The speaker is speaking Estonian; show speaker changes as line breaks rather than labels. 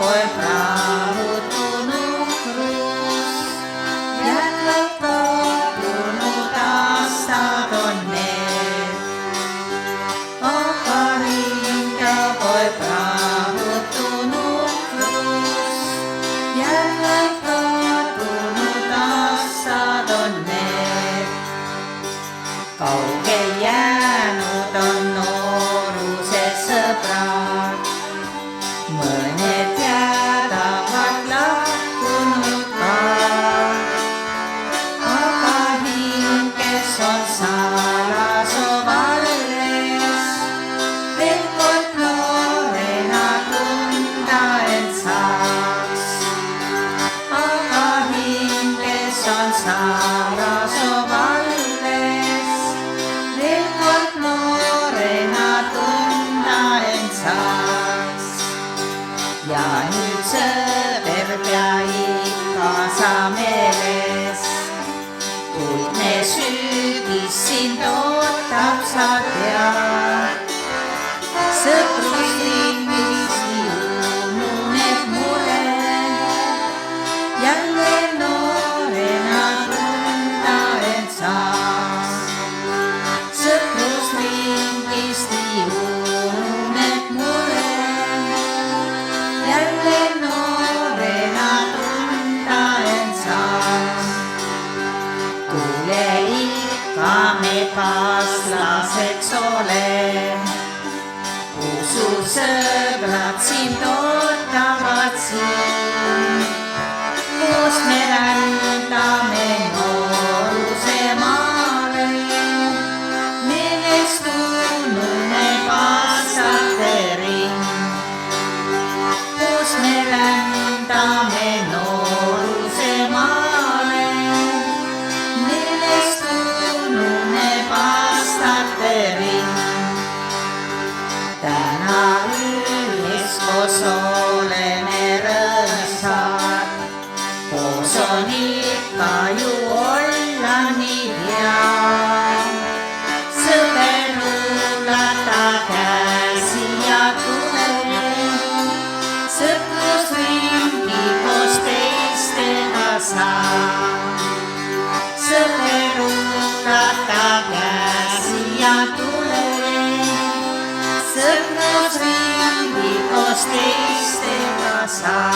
po'y prahu tunong krus. Yakap ko tunutas sa donet. O paringa po'y prahu tunong krus. Yakap ko tunutas sa donet. Kau kaya nuton noruse seberang. Menetiada waklah kunutan. Akahin keson salah sobales. Tekot lorena tunda en saks. Akahin keson salah sobales. Tekot lorena tunda en saks. Ja nüüd sõber peaid kaasa meeles, kuid me sügis sind ootab, sa tead. Sõprusringis nii ununeb mured, jälle noorena tunda end saad. Sõprusringis nii ununeb mured, jälle noorena tunda end saad. Tule ikka me kaaslaseks ole, usu sõbrad sind ootavad siin. Koos me rändame nooruse maale, meelestunune aastate ring. Koos me rändame nooruse maale, meelestunune aastate ring. Täna üheskoos oleme rõõmsad, koos on ikka ju olla nii hea. Sõber, ulata käsi ja tule, sõprusringi koos teistega saad. Sõber, ulata käsi ja tule, sõprusringi koos teistega saad.